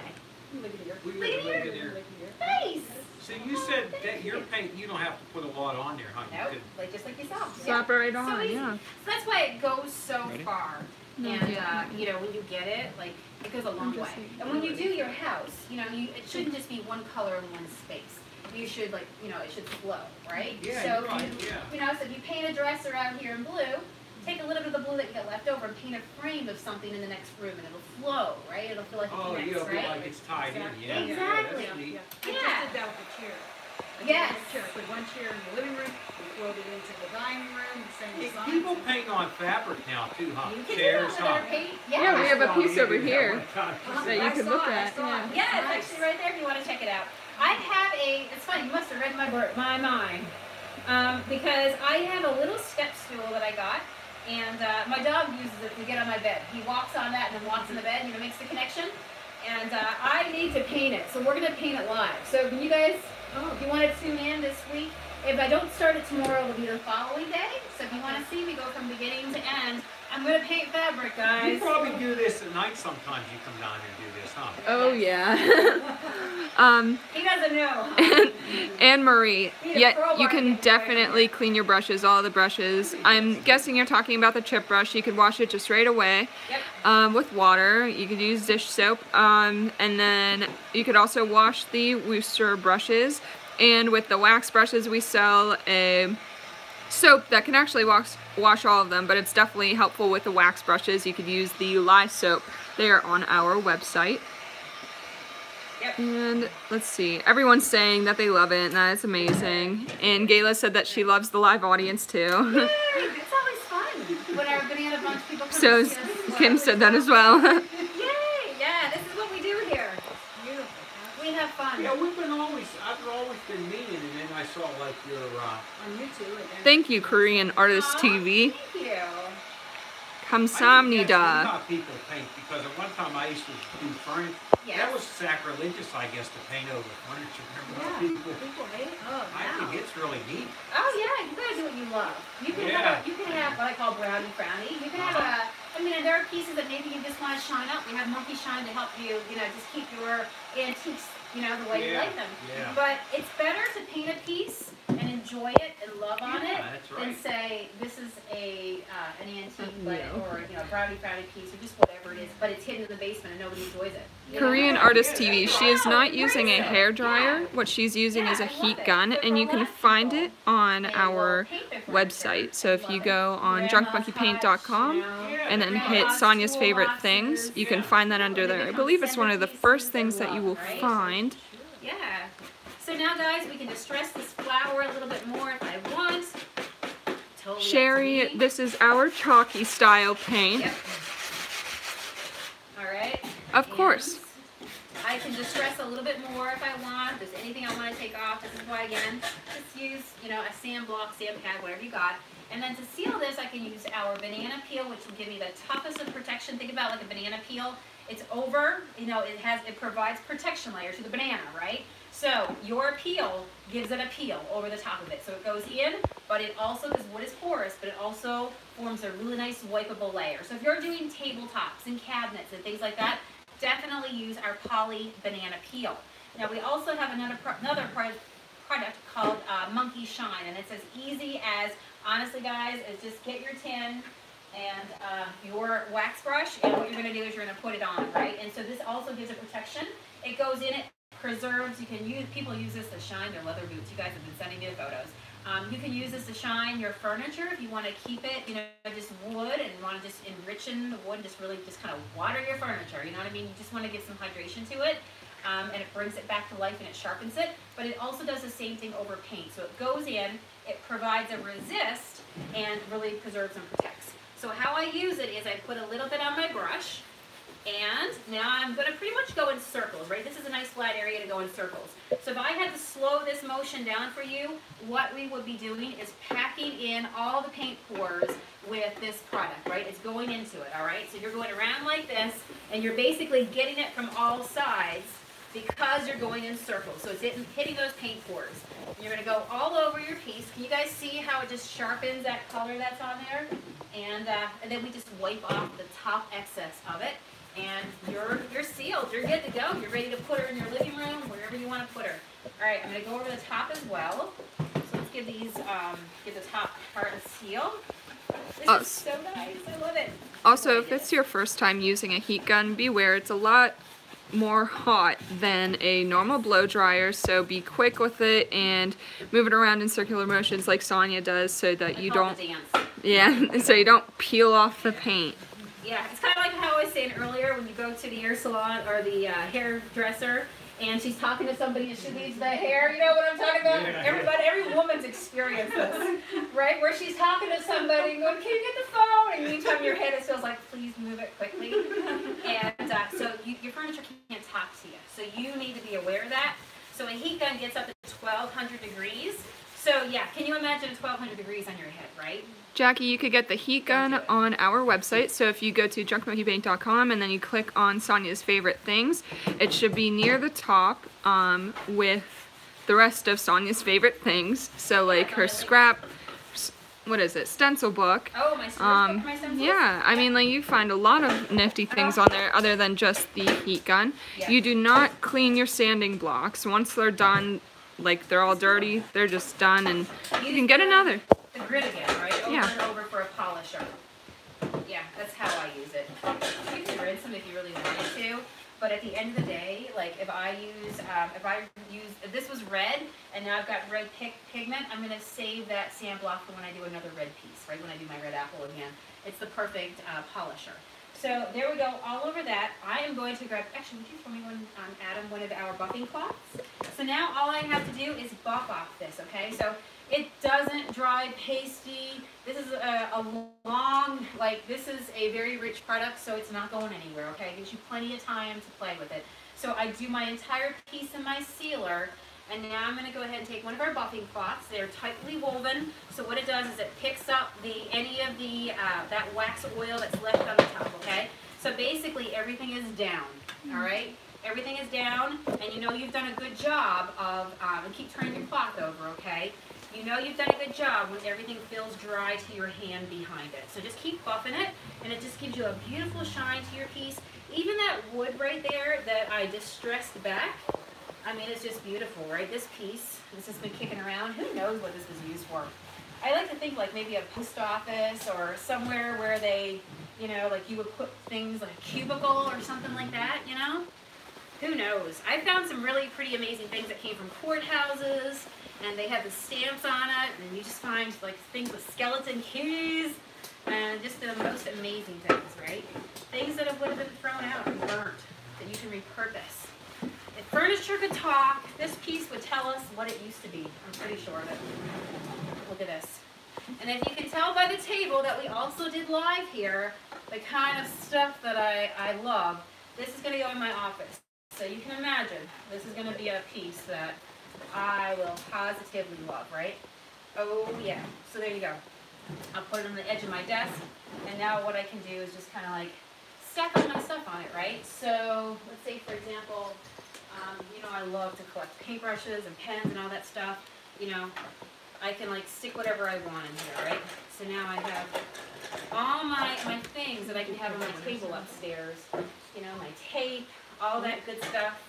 Look at here. We live right here. Nice. So you said that your paint, you don't have to put a lot on there, huh? Nope, like just like you saw. Slap it right on, So easy. yeah. So that's why it goes so far. And you know, when you get it, like it goes a long way. And when you do your house, you know, it shouldn't just be one color in one space. You should it should flow, right? Yeah, so you're right, you know, so if you paint a dresser out here in blue, take a little bit of the blue that you got left over and paint a frame of something in the next room, and it'll flow, right? It'll feel like it connects, it'll be right? like it's tied in, yeah. Exactly. That's neat. I just did that with the chair. Yes. I put one chair in the living room, we floated it into the dining room, same design. People paint on fabric now too, huh? You can Chairs, do that huh? with our paint. Yeah, we have a piece over here that that you can look at. Yeah, it's actually right there if you want to check it out. I have it's funny, you must have read my mind. Because I have a little step stool that I got, and my dog uses it to get on my bed. He walks on that and then walks in the bed, makes the connection. And I need to paint it, so we're going to paint it live. So can you guys, if you want to tune in this week, if I don't start it tomorrow, it'll be the following day. So if you want to see me go from beginning to end, I'm going to paint fabric, guys. You probably do this at night sometimes. You come down here and do this, huh? Oh yeah. He doesn't know. Anne Marie, yeah, you can definitely clean your brushes, all the brushes. I'm guessing you're talking about the chip brush. You could wash it just right away with water. You could use dish soap, and then you could also wash the Worcester brushes. And with the wax brushes, we sell a soap that can actually wash all of them, but it's definitely helpful with the wax brushes. You could use the lye soap. They are on our website. And let's see, everyone's saying that they love it, and that is amazing. And Gayla said that she loves the live audience too. Yay, it's always fun when our banana bunch people come So to see us. Kim said that as well. Yay! Yeah, this is what we do here. Beautiful. We have fun. Yeah, I've always been meaning, and then I saw like your On YouTube. Thank you, Korean Artist TV. Thank you. Kamsamnida. how people paint, because at one time I used to do furniture. Yes. That was sacrilegious, I guess, to paint over furniture. Remember how people hate it. Oh, I think it's really neat. Oh yeah, you gotta do what you love. You can have what I call brownie frowny. You can have and there are pieces that maybe you just want to shine up. We have Monkey Shine to help you, just keep your antiques, the way you like them. Yeah. But it's better to paint a piece and enjoy it and love on it than say this is an antique, or brownie frowny piece, or just whatever it is, but it's hidden in the basement and nobody enjoys it. Korean Artist TV. She is not using a hair dryer. What she's using is a heat gun, and you can find it on our website. So if you go on drunkmonkeypaint.com and then hit Sonia's favorite things, you can find that under there. I believe it's one of the first things that you will find. Yeah. So now, guys, we can distress this flour a little bit more if I want. Totally Sherry, this is our chalky style paint. Yep. All right. Of course. I can distress a little bit more if I want. If there's anything I want to take off, this is why, again, just use, a sand block, sand pad, whatever you got. And then to seal this, I can use our banana peel, which will give me the toughest of protection. Think about like a banana peel. It's over, it provides protection layer to the banana, right? So your peel gives it a peel over the top of it. So it goes in, but it also, because wood is porous, but it also forms a really nice wipeable layer. So if you're doing tabletops and cabinets and things like that, definitely use our poly banana peel. Now we also have another product called Monkey Shine, and it's as easy as, honestly guys, is just get your tin and your wax brush, and what you're going to do is you're going to put it on, right? And so this also gives it protection. It goes in, it preserves. People use this to shine their leather boots. You guys have been sending me the photos. You can use this to shine your furniture if you want to keep it, just wood, and you want to just enrichen the wood, just really just kind of water your furniture, you know what I mean? You just want to give some hydration to it, and it brings it back to life and it sharpens it, but it also does the same thing over paint. So it goes in, it provides a resist, and really preserves and protects. So how I use it is I put a little bit on my brush, and now I'm going to pretty much go in circles, right? This is a nice flat area to go in circles. So if I had to slow this motion down for you, what we would be doing is packing in all the paint pores with this product, right? It's going into it, all right? So you're going around like this, and you're basically getting it from all sides because you're going in circles. So it's hitting those paint pores. You're going to go all over your piece. Can you guys see how it just sharpens that color that's on there? And then we just wipe off the top excess of it. And you're sealed. You're good to go. You're ready to put her in your living room, wherever you want to put her. All right, I'm gonna go over the top as well. So let's give these, give the top part a seal. This is so nice, I love it. Also, if it's your first time using a heat gun, beware, it's a lot more hot than a normal blow dryer, so be quick with it and move it around in circular motions like Sonia does so that you don't, so you don't peel off the paint. Yeah, it's kind of like how I was saying earlier when you go to the hair salon or the hairdresser and she's talking to somebody and she leaves the hair, you know what I'm talking about? Every woman's experienced this, right? Where she's talking to somebody and going, can you get the phone? And anytime your head, it feels like, please move it quickly. And so your furniture can't talk to you. So you need to be aware of that. So a heat gun gets up to 1200 degrees. So yeah, can you imagine 1200 degrees on your head, right? Jackie, you could get the heat gun on our website. So if you go to junkmonkeypaint.com and then you click on Sonia's favorite things, it should be near the top with the rest of Sonia's favorite things. So like her scrap, what is it, stencil book. Oh, my storage book, my stencils? Yeah, I mean, like, you find a lot of nifty things on there other than just the heat gun. Yeah. You do not clean your sanding blocks. Once they're done, like they're all dirty, they're just done, and you can get another. The grit again, right? Over and over for a polisher. Yeah, that's how I use it. You can rinse them if you really wanted to, but at the end of the day, like if this was red and now I've got red pigment, I'm going to save that sand block for when I do another red piece, right? When I do my red apple again. It's the perfect polisher. So there we go, all over that. I am going to grab, actually, would you throw me one, Adam, one of our buffing cloths? So now all I have to do is buff off this, okay? So it doesn't dry pasty. This is a long, like, this is a very rich product, so it's not going anywhere, okay? It gives you plenty of time to play with it. So I do my entire piece in my sealer, and now I'm going to go ahead and take one of our buffing cloths. They're tightly woven, so what it does is it picks up any of the that wax oil that's left on the top, okay? So basically everything is down, all right? Everything is down, and you know you've done a good job of, and keep turning your cloth over, okay? You know you've done a good job when everything feels dry to your hand behind it. So just keep buffing it, and it just gives you a beautiful shine to your piece. Even that wood right there that I distressed back, I mean, it's just beautiful, right? This piece, this has been kicking around. Who knows what this was used for? I like to think like maybe a post office or somewhere where they, you know, like you would put things like a cubicle or something like that, you know? Who knows? I found some really pretty amazing things that came from courthouses, and they have the stamps on it, and you just find like things with skeleton keys, and just the most amazing things, right? Things that would have been thrown out and burnt, that you can repurpose. If furniture could talk, this piece would tell us what it used to be. I'm pretty sure of it. Look at this. And if you can tell by the table that we also did live here, the kind of stuff that I love, this is going to go in my office. So you can imagine, this is going to be a piece that I will positively love, right? Oh yeah. So there you go. I'll put it on the edge of my desk, and now what I can do is just kind of like stack all my stuff on it, right? So let's say, for example, you know, I love to collect paintbrushes and pens and all that stuff. You know, I can like stick whatever I want in here, right? So now I have all my things that I can have on my table upstairs. You know, my tape, all that good stuff.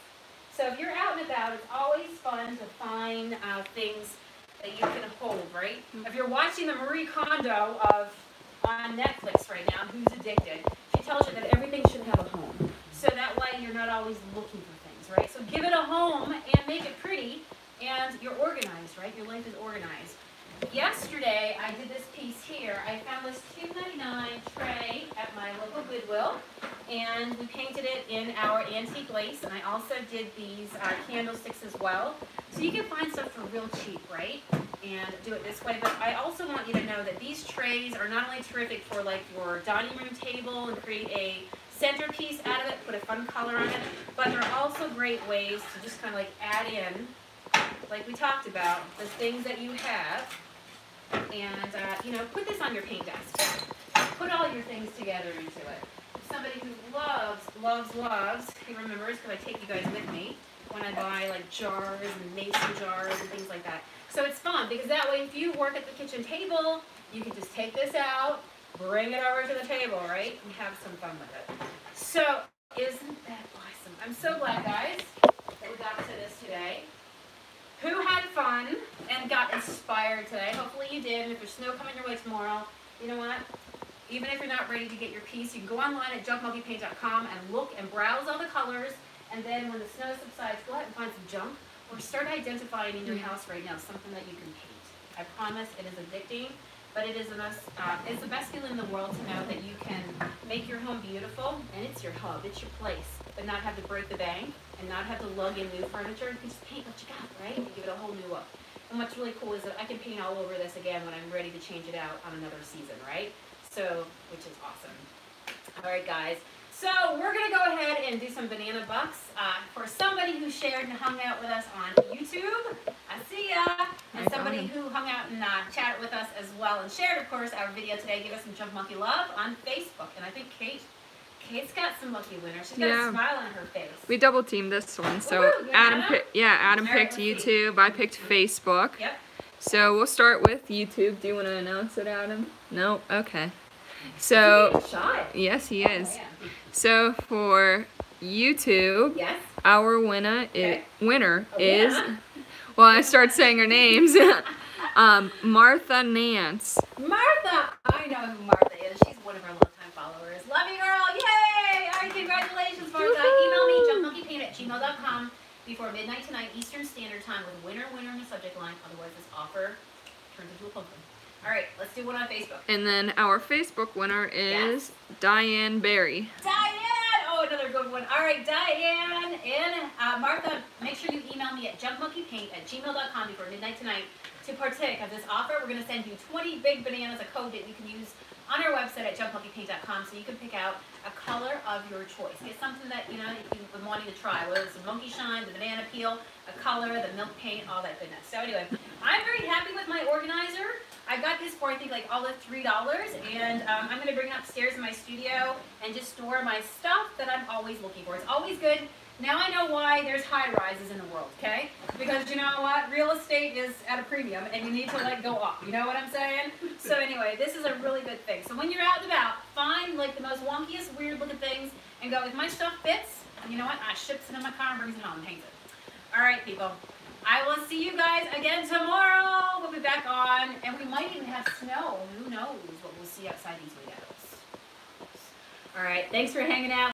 So if you're out and about, it's always fun to find things that you can hold, right? If you're watching the Marie Kondo on Netflix right now, Who's Addicted, she tells you that everything should have a home. So that way you're not always looking for things, right? So give it a home and make it pretty, and you're organized, right? Your life is organized. Yesterday, I did this piece here. I found this $2.99 tray at my local Goodwill, and we painted it in our antique lace, and I also did these candlesticks as well. So you can find stuff for real cheap, right? And do it this way. But I also want you to know that these trays are not only terrific for like your dining room table and create a centerpiece out of it, put a fun color on it, but they're also great ways to just kind of like add in, like we talked about, the things that you have. And, you know, put this on your paint desk. Put all your things together into it. Somebody who loves, he remembers, because I take you guys with me when I buy, like, jars and mason jars and things like that. So it's fun, because that way if you work at the kitchen table, you can just take this out, bring it over to the table, right, and have some fun with it. So, isn't that awesome? I'm so glad, guys, that we got to this today. fun and got inspired today. Hopefully you did. And if there's snow coming your way tomorrow, you know what? Even if you're not ready to get your piece, you can go online at junkmonkeypaint.com and look and browse all the colors. And then when the snow subsides, go out and find some junk or start identifying in your house right now something that you can paint. I promise it is addicting, but it is it's the best feeling in the world to know that you can make your home beautiful, and it's your hub, it's your place, but not have to break the bank and not have to lug in new furniture. You can just paint what you got, right? And give it a whole new look. And what's really cool is that I can paint all over this again when I'm ready to change it out on another season, right? So, which is awesome. All right, guys. So we're going to go ahead and do some banana bucks for somebody who shared and hung out with us on YouTube. I see ya. And somebody who hung out and chatted with us as well and shared, of course, our video today. Give us some Junk Monkey love on Facebook. And I think Kate's got some lucky winners. She's got a smile on her face. We double teamed this one. So Adam picked YouTube. I picked Facebook. Yep. So we'll start with YouTube. Do you want to announce it, Adam? No? Okay. So, yes, he is. Oh, yeah. So for YouTube, our winner is, well, I start saying her names. Martha Nance. Martha! I know who Martha is. She's one of our longtime followers. Love you, girl. Yay! All right, congratulations, Martha. Email me, junkmonkeypaint@gmail.com before midnight tonight, Eastern Standard Time, with winner in the subject line. Otherwise, this offer turns into a pumpkin. All right, let's do one on Facebook. And then our Facebook winner is Diane Berry. Diane! Oh, another good one. All right, Diane and Martha, make sure you email me at junkmonkeypaint@gmail.com before midnight tonight to partake of this offer. We're going to send you 20 big bananas, a code that you can use on our website at junkmonkeypaint.com, so you can pick out a color of your choice. Get something that you've been wanting to try, whether it's the monkey shine, the banana peel, a color, the milk paint, all that goodness. So anyway, I'm very happy with my organizer. I got this for, I think, like all of $3, and I'm going to bring it upstairs in my studio and just store my stuff that I'm always looking for. It's always good. Now I know why there's high-rises in the world, okay? Because you know what? Real estate is at a premium, and you need to, like, go up. You know what I'm saying? So anyway, this is a really good thing. So when you're out and about, find, like, the most wonkiest, weird-looking things and go, if my stuff fits, you know what? I ships it in my car and brings it home and hangs it. All right, people. I will see you guys again tomorrow. We'll be back on, and we might even have snow. Who knows what we'll see outside these windows. All right, thanks for hanging out.